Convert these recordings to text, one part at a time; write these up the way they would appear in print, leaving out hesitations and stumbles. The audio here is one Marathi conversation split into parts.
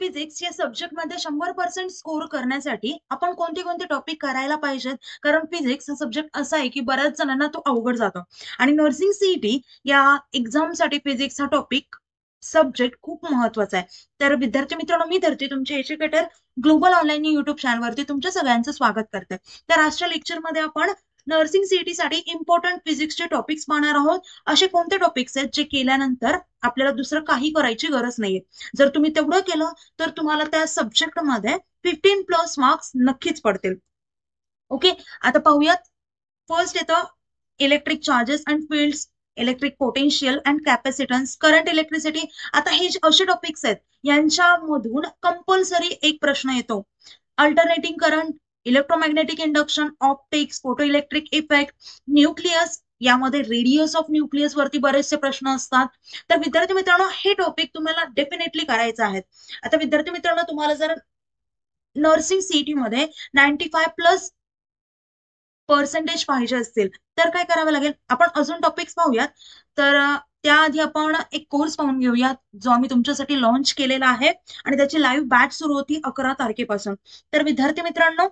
फिजिक्स या सब्जेक्टमध्ये 100% स्कोर करण्यासाठी आपण कोणते कोणते टॉपिक करायला पाहिजेत? कारण फिजिक्स हा सब्जेक्ट असा आहे की बऱ्याच जणांना तो अवघड जातो आणि नर्सिंग सीईटी या एक्झामसाठी फिजिक्स हा टॉपिक सब्जेक्ट खूप महत्वाचा आहे. तर विद्यार्थी मित्रांनो, मी धरते तुमचे एज्युकेटर ग्लोबल ऑनलाईन युट्यूब चॅनलवरती तुमच्या सगळ्यांचं स्वागत करते. तर आजच्या लेक्चरमध्ये आपण नर्सिंग सीईटी साठी इम्पॉर्टंट फिजिक्सचे टॉपिक्स पाहणार आहोत. असे कोणते टॉपिक्स आहेत जे केल्यानंतर आपल्याला दुसरं काही करायची गरज नाहीये. जर तुम्ही तेवढं केलं तर तुम्हाला त्या सब्जेक्टमध्ये 15+ मार्क्स नक्कीच पडतील. ओके, आता पाहूयात. फर्स्ट येतं electric charges and fields, electric potential and capacitance, current electricity. आता हे जे असे टॉपिक्स आहेत यांच्यामधून कंपल्सरी एक प्रश्न येतो. Alternating current, electromagnetic induction, optics, photo electric effect, nucleus. यामध्ये रेडियस ऑफ न्यूक्लियस वरती बरेचसे प्रश्न असतात. तर विद्यार्थी मित्रांनो, हे टॉपिक तुम्हाला डेफिनेटली करायचं आहे. आता विद्यार्थी मित्रांनो, तुम्हाला जर नर्सिंग सीईटी मध्ये 95+ पर्सेंटेज पाहिजे असतील तर काय करावं लागेल? आपण अजून टॉपिक्स पाहूयात. तर त्याआधी आपण एक कोर्स पाहून घेऊयात जो आम्ही तुमच्यासाठी लॉन्च केलेला आहे आणि त्याची लाईव्ह बॅच सुरू होती 11 तारखेपासून. तर विद्यार्थी मित्रांनो,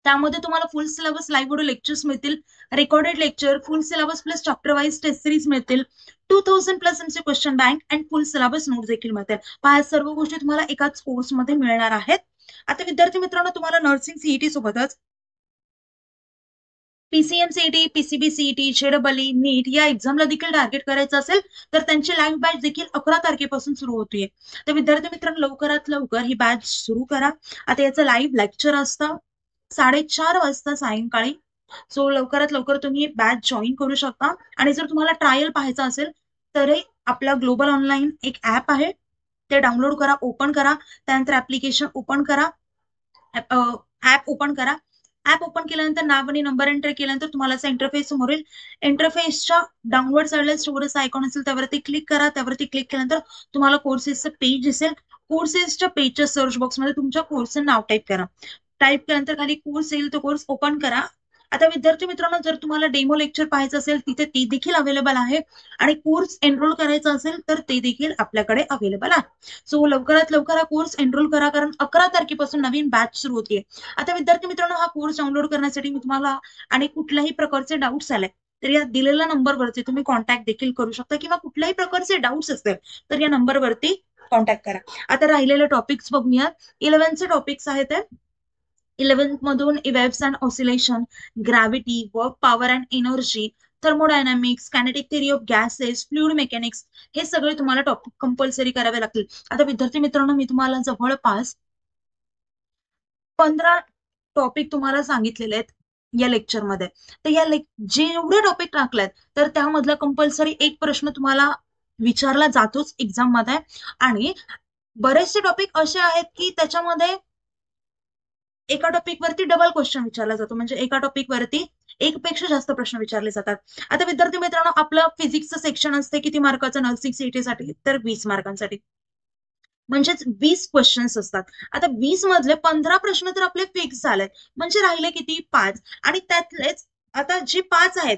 त्यामध्ये तुम्हाला full syllabus live video lectures मिळतील, recorded lecture, full syllabus plus chapter wise test series मिळतील, 2000+ MC question bank and full syllabus notes देखील मिळतील. पहा, सर्व गोष्टी तुम्हाला एकाच कोर्समध्ये मिळणार आहेत. आता विद्यार्थी मित्रांनो, तुम्हाला नर्सिंग सीईटी सोबतच पीसीएम सीईटी, पीसीबी सीईटी, जेडबलई, नीट या एक्झामला देखील टार्गेट करायचं असेल तर त्यांची लाईव्ह बॅच देखील 11 तारखेपासून सुरू होतीये. तर विद्यार्थी मित्रांनो, लवकरात लवकर ही बॅच सुरू करा. आता याचं लाईव्ह लेक्चर असतं 4:30 वाजता सायंकाळी. सो लवकरात लवकर तुम्ही बॅच जॉईन करू शकता. आणि जर तुम्हाला ट्रायल पाहायचा असेल तर आपला ग्लोबल ऑनलाईन एक ऍप आहे, ते डाउनलोड करा, ओपन करा. त्यानंतर ऍप्लिकेशन ओपन करा, ऍप ओपन करा. ऍप ओपन केल्यानंतर नाव आणि नंबर एंटर केल्यानंतर तुम्हाला असा इंटरफेस समोर येईल. इंटरफेसच्या डाउनवर्ड साईडला स्टोरेज आयकॉन असेल त्यावरती क्लिक करा. त्यावरती क्लिक केल्यानंतर तुम्हाला कोर्सेसचं पेज दिसेल. कोर्सेसच्या पेजच्या सर्च बॉक्समध्ये तुमच्या कोर्सचं नाव टाईप करा. टाईप केल्यानंतर खाली कोर्स येईल, तो कोर्स ओपन करा. आता विद्यार्थी मित्रांनो, जर तुम्हाला डेमो लेक्चर पाहायचं असेल तिथे ते देखील अवेलेबल आहे आणि कोर्स एनरोल करायचा असेल तर ते देखील आपल्याकडे अवेलेबल आहे. सो लवकरात लवकर हा कोर्स एनरोल करा, कारण 11 तारखेपासून नवीन बॅच सुरू होतीये. आता विद्यार्थी मित्रांनो, हा कोर्स डाउनलोड करण्यासाठी मी तुम्हाला आणि कुठल्याही प्रकारचे डाऊट्स आले तर या दिलेल्या नंबरवरती तुम्ही कॉन्टॅक्ट देखील करू शकता, किंवा कुठल्याही प्रकारचे डाऊट्स असतील तर या नंबरवरती कॉन्टॅक्ट करा. आता राहिलेले टॉपिक्स बघूयात. 11चे टॉपिक्स आहेत. 11th मधून waves and oscillation, gravity, work power and energy, thermodynamics, kinetic theory of gases, fluid mechanics, हे सगळे तुम्हाला टॉपिक कंपल्सरी करावे लागतील. आता विद्यार्थी मित्रांनो, मी तुम्हाला जवळपास 15 टॉपिक तुम्हाला सांगितलेले आहेत या लेक्चरमध्ये. तर या जेवढे टॉपिक टाकलेत तर त्यामधला कंपल्सरी एक प्रश्न तुम्हाला विचारला जातोच एक्झाम मध्ये. आणि बरेचसे टॉपिक असे आहेत की त्याच्यामध्ये एका टॉपिक वरती डबल क्वेश्चन विचारला जातो, म्हणजे एका टॉपिक वरती एक पेक्षा जास्त प्रश्न विचारले जातात. आता विद्यार्थी मित्रांनो, आपलं फिजिक्सचं सेक्शन असते किती मार्काचं नर्सिंग सीईटी साठी? तर 20 मार्कांसाठी, म्हणजेच 20 क्वेश्चन्स असतात. आता 20 मधले 15 प्रश्न तर आपले फिक्स झालेत, म्हणजे राहिले किती? 5. आणि त्यातलेच आता जे 5 आहेत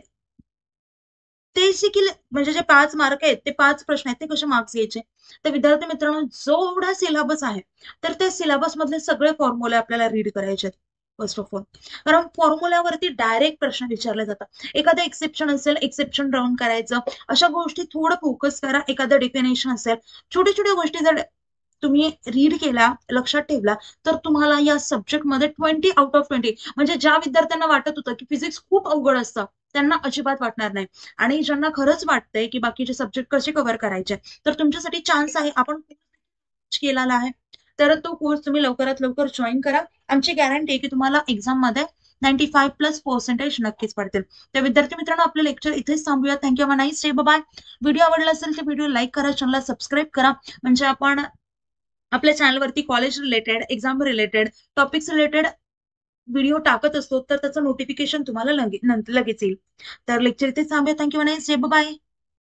ते देखील, म्हणजे जे 5 मार्क आहेत ते 5 प्रश्न आहेत ते कसे मार्क्स घ्यायचे? तर विद्यार्थी मित्रांनो, जो एवढा सिलेबस आहे तर त्या सिलेबस मधले सगळे फॉर्म्युले आपल्याला रीड करायचे आहेत फर्स्ट ऑफ ऑल. कारण फॉर्म्युल्यावरती डायरेक्ट प्रश्न विचारले जातात. एखादं एक्सेप्शन असेल, एक्सेप्शन राऊंड करायचं, अशा गोष्टी थोडं फोकस करा. एखादं डेफिनेशन असेल, छोट्या छोट्या गोष्टी जर तुम्ही रीड केला, लक्षात ठेवला, तर तुम्हाला या सब्जेक्टमध्ये 20/20, म्हणजे ज्या विद्यार्थ्यांना वाटत होतं की फिजिक्स खूप अवघड असतं त्यांना अजिबात वाटणार नाही. आणि ज्यांना खरंच वाटतंय की बाकीचे सब्जेक्ट कसे कव्हर करायचे तर तुमच्यासाठी चान्स आहे. आपण केलेला आहे, तर तो कोर्स तुम्ही लवकरात लवकर जॉईन करा. आमची गॅरंटी आहे की तुम्हाला एक्झाम मध्ये 95+ पर्सेंटेज नक्कीच पडतील. तर विद्यार्थी मित्रांनो, आपलं लेक्चर इथेच थांबूया. Thank you, have a nice day, bye. Video आवडला असेल तर व्हिडिओ लाईक करा, चॅनलला सबस्क्राईब करा, म्हणजे आपण आपल्या चॅनलवरती college related, exam related, topics related video टाकत असतो तर त्याचं नोटिफिकेशन तुम्हाला लगेच येईल. तर लेक्चर इथेच थांबूया. Thank you, nice day, bye.